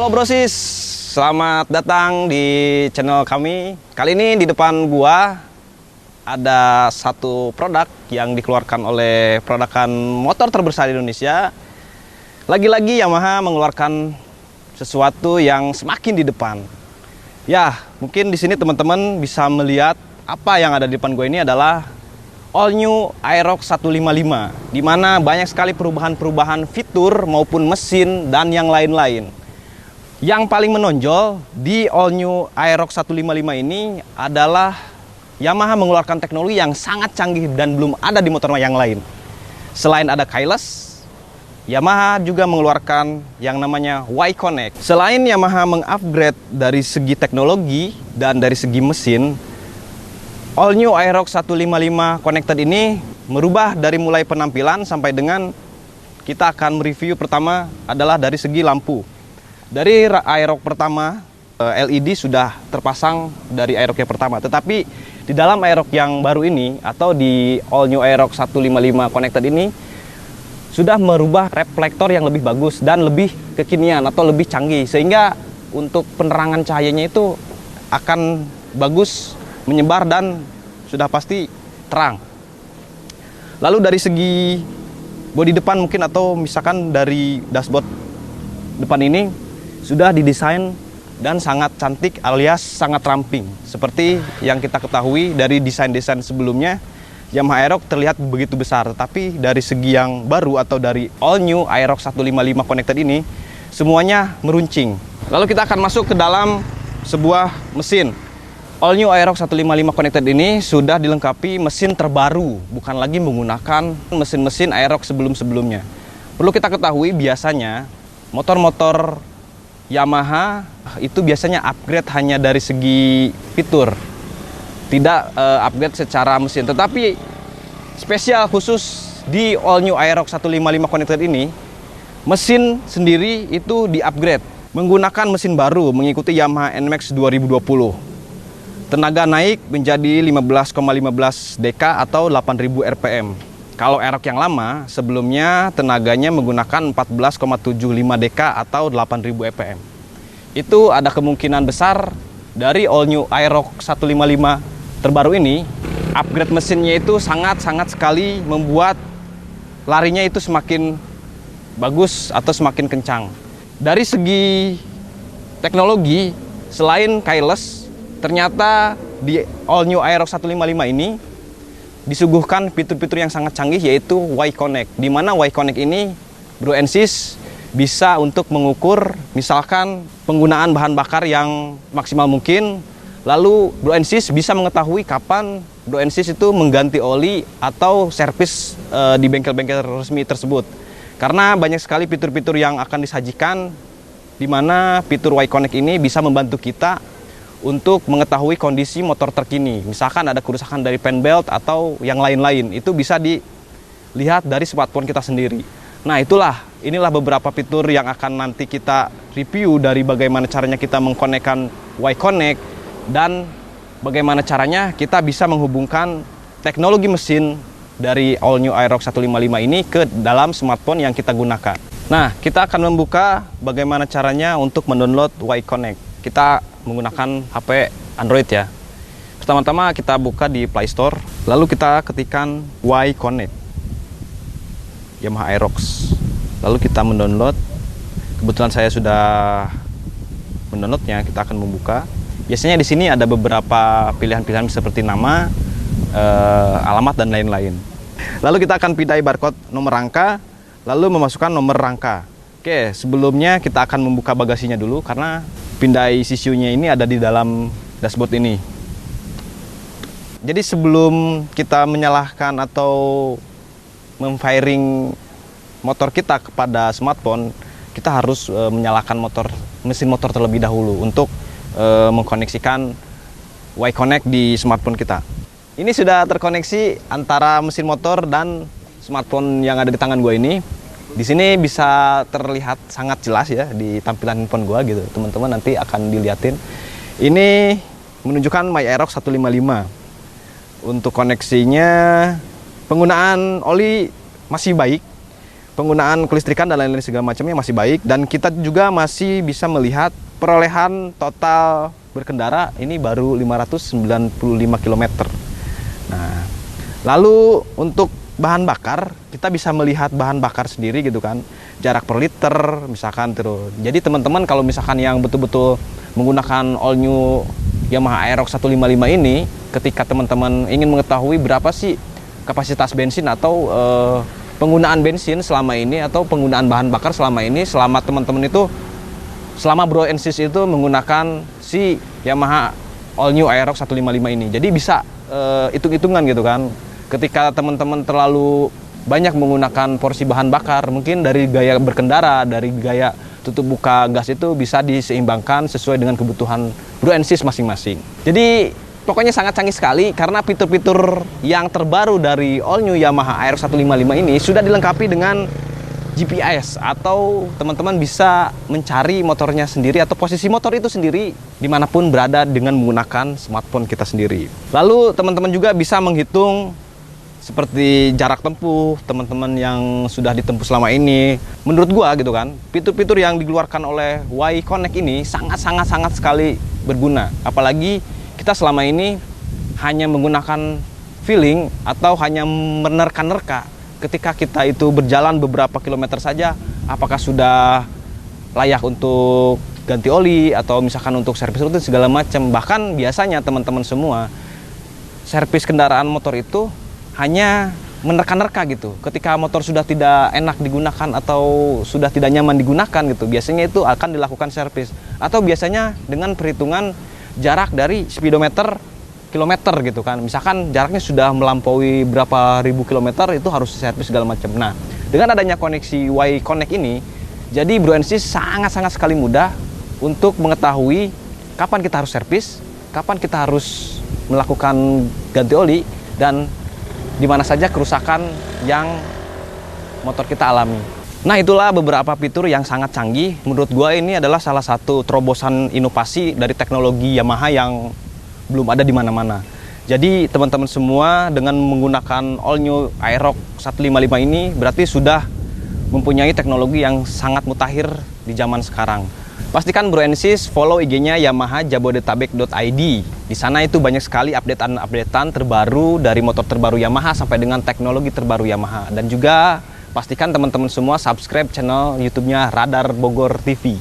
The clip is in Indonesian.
Halo brosis, selamat datang di channel kami. Kali ini di depan gua ada satu produk yang dikeluarkan oleh produkan motor terbesar di Indonesia. Lagi-lagi Yamaha mengeluarkan sesuatu yang semakin di depan. Ya, mungkin di sini teman-teman bisa melihat apa yang ada di depan gua ini adalah All New Aerox 155, di mana banyak sekali perubahan-perubahan fitur maupun mesin dan yang lain-lain. Yang paling menonjol di All New Aerox 155 ini adalah Yamaha mengeluarkan teknologi yang sangat canggih dan belum ada di motor yang lain. Selain ada keyless, Yamaha juga mengeluarkan yang namanya Y-Connect. Selain Yamaha mengupgrade dari segi teknologi dan dari segi mesin, All New Aerox 155 Connected ini merubah dari mulai penampilan sampai dengan kita akan mereview pertama adalah dari segi lampu. Dari Aerox pertama, LED sudah terpasang dari Aerox yang pertama. Tetapi di dalam Aerox yang baru ini atau di All New Aerox 155 Connected ini sudah merubah reflektor yang lebih bagus dan lebih kekinian atau lebih canggih. Sehingga untuk penerangan cahayanya itu akan bagus, menyebar dan sudah pasti terang. Lalu dari segi bodi depan mungkin atau misalkan dari dashboard depan ini sudah didesain dan sangat cantik alias sangat ramping. Seperti yang kita ketahui dari desain-desain sebelumnya, Yamaha Aerox terlihat begitu besar. Tetapi dari segi yang baru atau dari All New Aerox 155 Connected ini, semuanya meruncing. Lalu kita akan masuk ke dalam sebuah mesin. All New Aerox 155 Connected ini sudah dilengkapi mesin terbaru, bukan lagi menggunakan mesin-mesin Aerox sebelum-sebelumnya. Perlu kita ketahui biasanya motor-motor Yamaha itu biasanya upgrade hanya dari segi fitur, tidak upgrade secara mesin. Tetapi spesial khusus di All New Aerox 155 Connected ini, mesin sendiri itu di-upgrade menggunakan mesin baru mengikuti Yamaha NMAX 2020. Tenaga naik menjadi 15,15 dk atau 8000 rpm. Kalau Aerox yang lama sebelumnya tenaganya menggunakan 14,75 dk atau 8000 rpm. Itu ada kemungkinan besar dari All New Aerox 155 terbaru ini, upgrade mesinnya itu sangat-sangat sekali membuat larinya itu semakin bagus atau semakin kencang. Dari segi teknologi, selain keyless, ternyata di All New Aerox 155 ini disuguhkan fitur-fitur yang sangat canggih, yaitu Y-Connect. Di mana Y-Connect ini, Bro and Sis, bisa untuk mengukur misalkan penggunaan bahan bakar yang maksimal mungkin. Lalu Bro and Sis bisa mengetahui kapan Bro and Sis itu mengganti oli atau servis di bengkel-bengkel resmi tersebut. Karena banyak sekali fitur-fitur yang akan disajikan, di mana fitur Y-Connect ini bisa membantu kita untuk mengetahui kondisi motor terkini. Misalkan ada kerusakan dari fan belt atau yang lain-lain, itu bisa dilihat dari smartphone kita sendiri. Nah, inilah beberapa fitur yang akan nanti kita review dari bagaimana caranya kita mengkonekkan Y-Connect dan bagaimana caranya kita bisa menghubungkan teknologi mesin dari All New Aerox 155 ini ke dalam smartphone yang kita gunakan. Nah, kita akan membuka bagaimana caranya untuk mendownload Y-Connect. Kita menggunakan HP Android ya. Pertama-tama kita buka di Play Store, lalu kita ketikkan Y-Connect Yamaha Aerox. Lalu kita mendownload. Kebetulan saya sudah mendownloadnya, kita akan membuka. Biasanya di sini ada beberapa pilihan-pilihan seperti nama, alamat dan lain-lain. Lalu kita akan pindai barcode nomor rangka, lalu memasukkan nomor rangka. Oke, sebelumnya kita akan membuka bagasinya dulu karena pindai CCU-nya ini ada di dalam dashboard ini. Jadi sebelum kita menyalahkan atau memfiring motor kita kepada smartphone, kita harus menyalakan mesin motor terlebih dahulu untuk mengkoneksikan Y-Connect di smartphone kita. Ini sudah terkoneksi antara mesin motor dan smartphone yang ada di tangan gue ini. Di sini bisa terlihat sangat jelas ya di tampilan handphone gua gitu. Teman-teman nanti akan dilihatin. Ini menunjukkan My Aerox 155. Untuk koneksinya, penggunaan oli masih baik. penggunaan kelistrikan dan lain-lain segala macamnya masih baik, dan kita juga masih bisa melihat perolehan total berkendara ini baru 595 km. Nah, lalu untuk bahan bakar, kita bisa melihat bahan bakar sendiri gitu kan, jarak per liter misalkan terus. Jadi teman-teman kalau misalkan yang betul-betul menggunakan all new Yamaha Aerox 155 ini, ketika teman-teman ingin mengetahui berapa sih kapasitas bensin atau penggunaan bensin selama ini atau penggunaan bahan bakar selama ini, selama teman-teman itu, selama Bro and Sis itu menggunakan si Yamaha all new Aerox 155 ini. Jadi bisa hitung-hitungan gitu kan. Ketika teman-teman terlalu banyak menggunakan porsi bahan bakar, mungkin dari gaya berkendara, dari gaya tutup buka gas itu bisa diseimbangkan sesuai dengan kebutuhan Bro and Sis masing-masing. Jadi pokoknya sangat canggih sekali, karena fitur-fitur yang terbaru dari all new Yamaha Aerox 155 ini sudah dilengkapi dengan GPS, atau teman-teman bisa mencari motornya sendiri atau posisi motor itu sendiri dimanapun berada dengan menggunakan smartphone kita sendiri. Lalu teman-teman juga bisa menghitung seperti jarak tempuh teman-teman yang sudah ditempuh selama ini. Menurut gua gitu kan, fitur-fitur yang dikeluarkan oleh Y-Connect ini sangat sekali berguna. Apalagi kita selama ini hanya menggunakan feeling atau hanya menerka-nerka. Ketika kita itu berjalan beberapa kilometer saja, apakah sudah layak untuk ganti oli atau misalkan untuk servis rutin segala macam. Bahkan biasanya teman-teman semua servis kendaraan motor itu hanya menerka-nerka gitu. Ketika motor sudah tidak enak digunakan atau sudah tidak nyaman digunakan gitu, biasanya itu akan dilakukan servis. Atau biasanya dengan perhitungan jarak dari speedometer kilometer gitu kan. Misalkan jaraknya sudah melampaui berapa ribu kilometer, itu harus servis segala macam. Nah, dengan adanya koneksi Y-Connect ini, jadi Bro and Sis sangat sekali mudah untuk mengetahui kapan kita harus servis, kapan kita harus melakukan ganti oli, dan di mana saja kerusakan yang motor kita alami. Nah, itulah beberapa fitur yang sangat canggih. Menurut gua ini adalah salah satu terobosan inovasi dari teknologi Yamaha yang belum ada di mana-mana. Jadi teman-teman semua dengan menggunakan all new Aerox 155 ini berarti sudah mempunyai teknologi yang sangat mutakhir di zaman sekarang. Pastikan Bro and Sis follow IG-nya Yamaha Jabodetabek.id. Di sana itu banyak sekali updatean terbaru dari motor terbaru Yamaha sampai dengan teknologi terbaru Yamaha. Dan juga pastikan teman-teman semua subscribe channel YouTube-nya Radar Bogor TV.